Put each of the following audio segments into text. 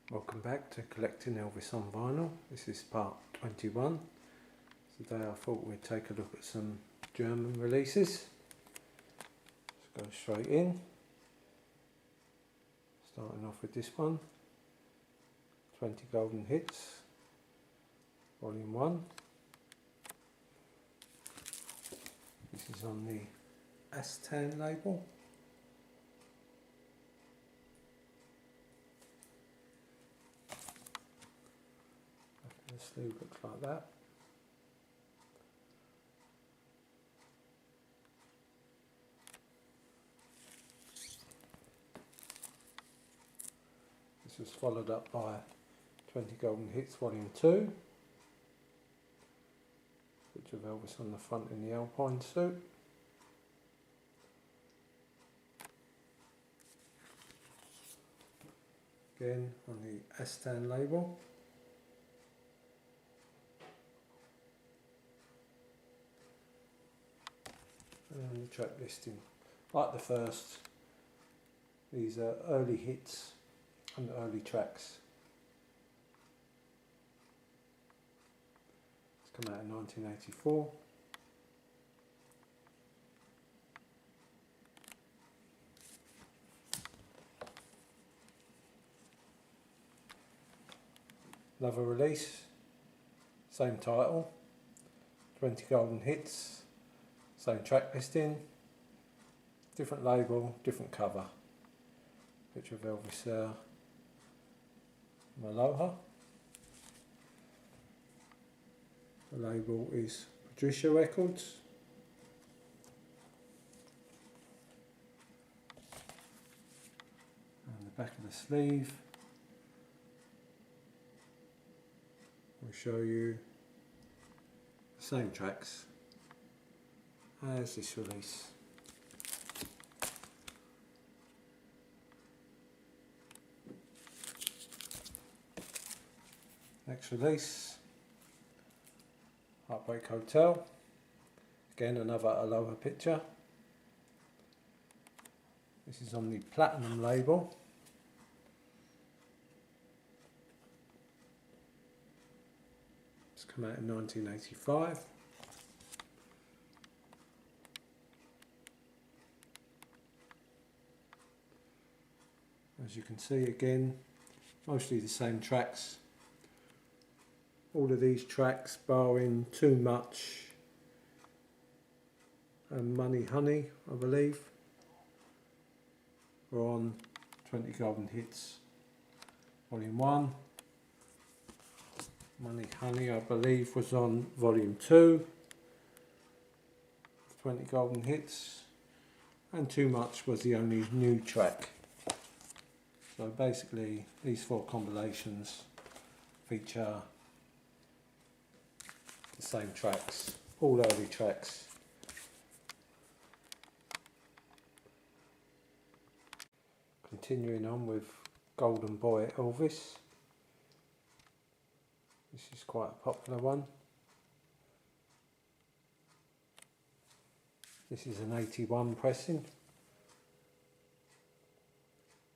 Welcome back to Collecting Elvis on Vinyl. This is part 21. Today I thought we'd take a look at some German releases. Let's go straight in. Starting off with this one, 20 Golden Hits, Volume 1. This is on the Astan label. The sleeve looks like that. This was followed up by 20 Golden Hits Volume 2. Picture of Elvis on the front in the Alpine suit. Again on the Astan label. And the track listing, like the first, these are early hits and early tracks. It's come out in 1984. Another release, same title, 20 Golden Hits. Same track listing, different label, different cover. Picture of Elvis Maloha. The label is Patricia Records. And the back of the sleeve will show you the same tracks as this release. Next release, Heartbreak Hotel. Again another Aloha picture. This is on the Platinum label. It's come out in 1985. As you can see, again, mostly the same tracks. All of these tracks, barring Too Much and Money Honey, I believe, were on 20 Golden Hits Volume 1. Money Honey, I believe, was on Volume 2, 20 Golden Hits, and Too Much was the only new track. So basically these four compilations feature the same tracks, all early tracks. Continuing on with Golden Boy Elvis. This is quite a popular one. This is an 81 pressing.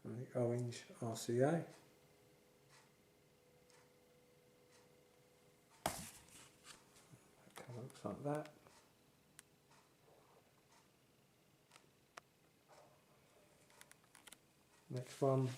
And the orange RCA. That colour looks like that. Next one,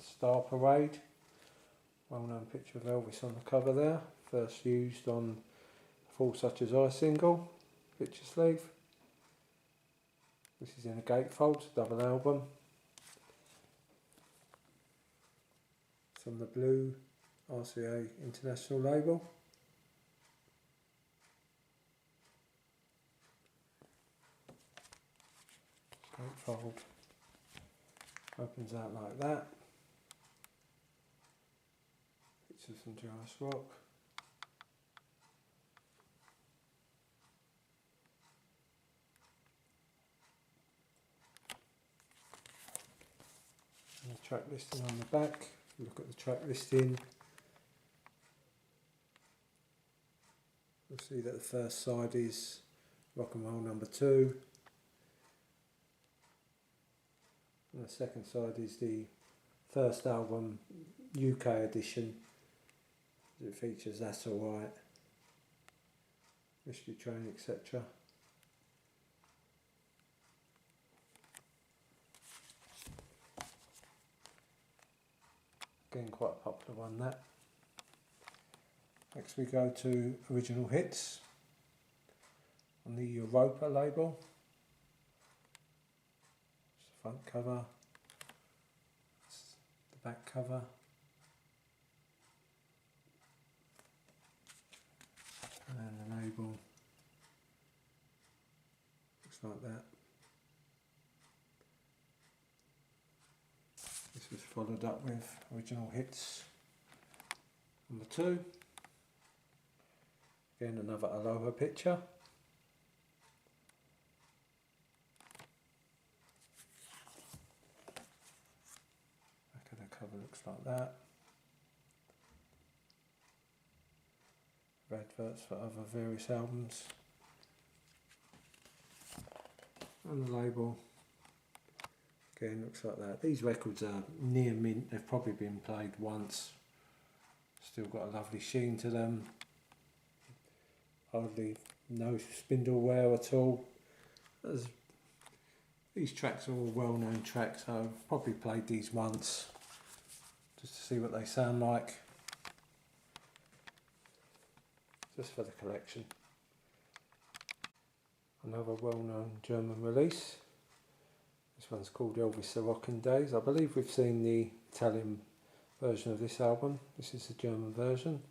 Star Parade. Well known picture of Elvis on the cover there. First used on the Fall Such As I single, picture sleeve. This is in a gatefold, double album. It's on the blue RCA International label. Gatefold opens out like that. Pictures from Jurassic Rock. And the track listing on the back. Look at the track listing. You'll see that the first side is Rock and Roll number 2. And the second side is the first album UK edition. It features That's Alright, Mystery Train, etc. Again, quite a popular one, that. Next we go to Original Hits on the Europa label. It's the front cover, it's the back cover, and the label looks like that. This was followed up with Original Hits number 2. Again, another Aloha picture. Back of the cover looks like that. Adverts for other various albums. And the label again looks like that. These records are near mint, they've probably been played once. Still got a lovely sheen to them. Hardly no spindle wear at all. These tracks are all well known tracks, so I've probably played these once just to see what they sound like. Just for the collection. Another well-known German release. This one's called Elvis the Rockin' Days. I believe we've seen the Italian version of this album. This is the German version.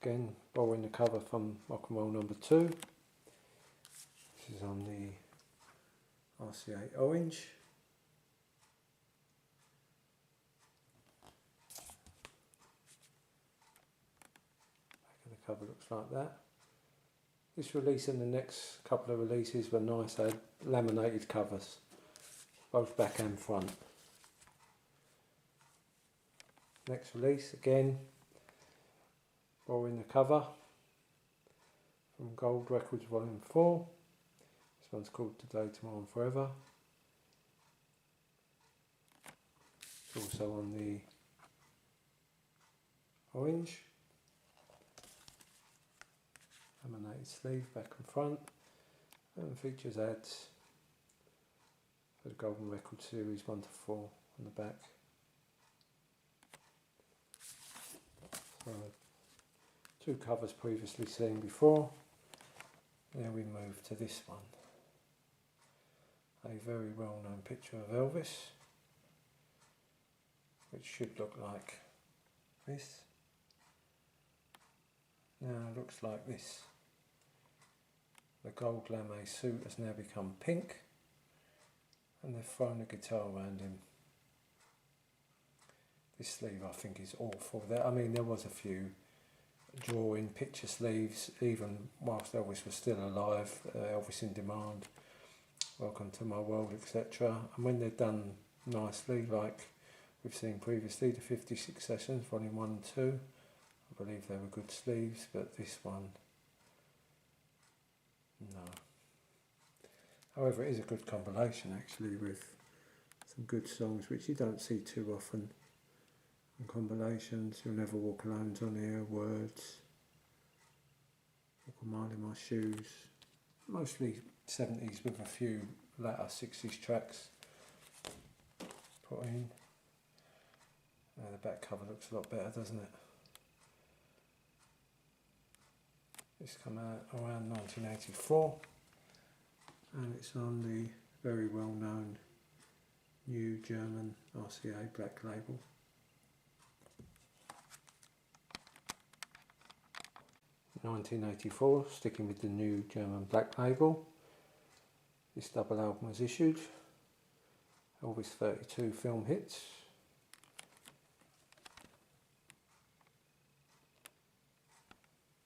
Again, borrowing the cover from Rock and Roll number 2. This is on the RCA Orange. Back of the cover looks like that. This release and the next couple of releases were nice. They had laminated covers, both back and front. Next release, again, borrowing the cover from Gold Records Volume 4. This one's called Today, Tomorrow and Forever. It's also on the Orange. Laminated sleeve, back and front, and features ads for the Golden Record Series 1 to 4 on the back. So, 2 covers previously seen before. Now we move to this one. A very well known picture of Elvis, which should look like this. Now it looks like this. The gold lame suit has now become pink, and they've thrown a guitar around him. This sleeve I think is awful. I mean, there was a few drawing picture sleeves even whilst Elvis was still alive. Elvis in Demand, Welcome to My World, etc. And when they're done nicely, like we've seen previously, the 56 Sessions, Volume 1 and 2, I believe they were good sleeves, but this one, no. However, it is a good compilation actually, with some good songs which you don't see too often on compilations. You'll Never Walk Alone's on here, Words, Walk a Mile in My Shoes, mostly 70s with a few later 60s tracks put in. The back cover looks a lot better, doesn't it? This came out around 1984, and it's on the very well known new German RCA black label. In 1984, sticking with the new German black label, this double album was issued, Elvis 32 Film Hits.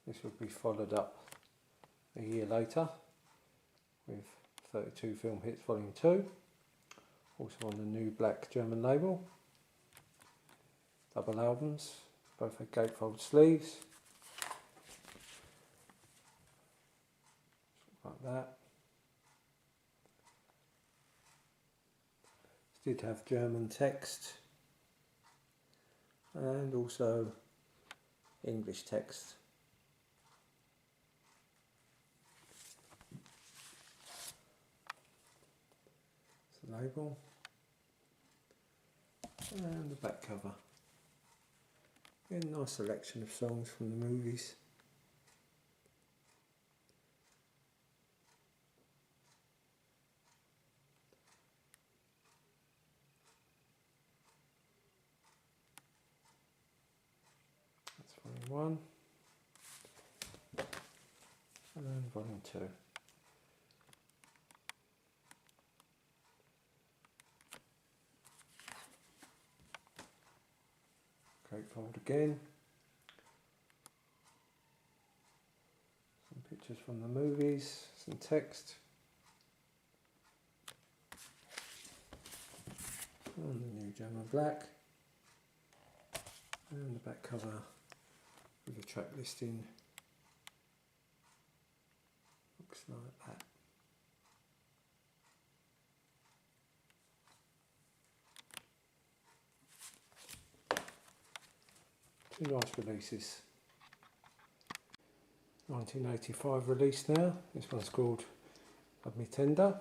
This would be followed up a year later with 32 Film Hits Volume 2, also on the new black German label. Double albums, both had gatefold sleeves, like that. This did have German text and also English text. It's the label and the back cover. Again, nice selection of songs from the movies. That's volume 1 and volume 2. Gatefold again. Some pictures from the movies, some text. And the new German black. And the back cover with a track listing. Looks like that. Two nice releases. 1985 release now. This one's called Love Me Tender.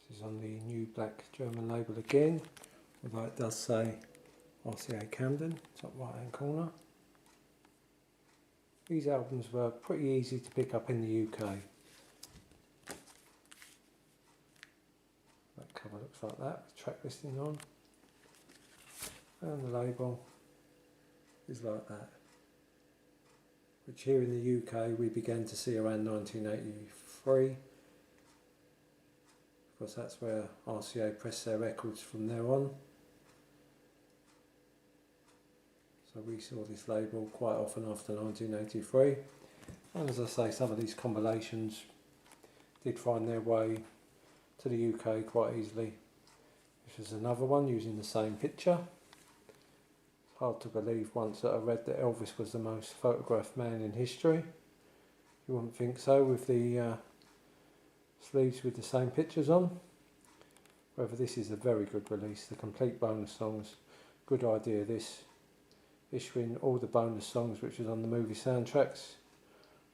This is on the new black German label again, although it does say RCA Camden, top right hand corner. These albums were pretty easy to pick up in the UK. That cover looks like that, with track listing on. And the label is like that, which here in the UK we began to see around 1983, because that's where RCA pressed their records from there on. So we saw this label quite often after 1983, and as I say, some of these compilations did find their way to the UK quite easily. This is another one using the same picture. It's hard to believe once that I read that Elvis was the most photographed man in history. You wouldn't think so with the sleeves with the same pictures on. However, this is a very good release, the complete bonus songs. Good idea this, issuing all the bonus songs which was on the movie soundtracks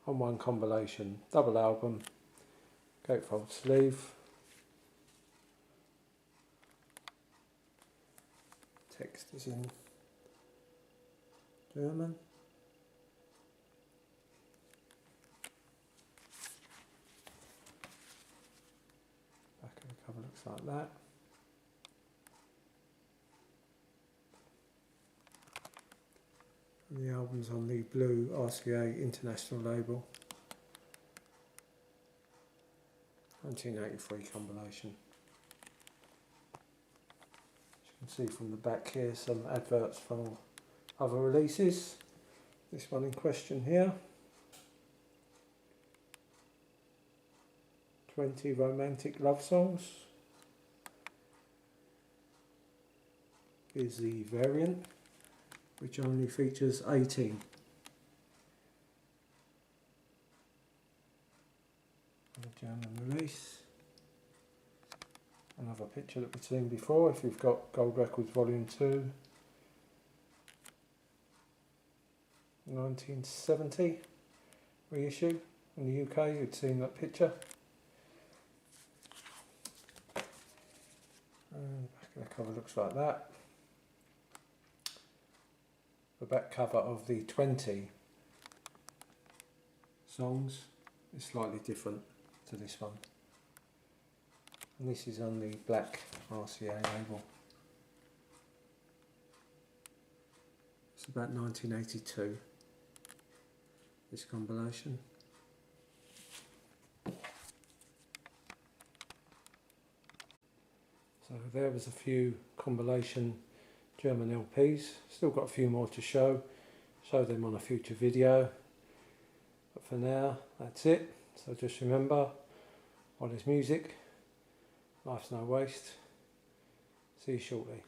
on one compilation. Double album, gatefold sleeve. Text is in German. Back of the cover looks like that. And the album's on the blue RCA International label. 1983 compilation. As you can see from the back here, some adverts from other releases. This one in question here. 20 romantic love songs. Here's the variant, which only features 18. A German release. Another picture that we've seen before if you've got Gold Records Volume 2. 1970 reissue in the UK, you'd seen that picture. And back of the cover looks like that. The back cover of the 20 songs is slightly different to this one. And this is on the black RCA label. It's about 1982, this compilation. So there was a few compilation German LPs. Still got a few more to show them on a future video. But for now, that's it. So just remember, while there's music, life's no waste. See you shortly.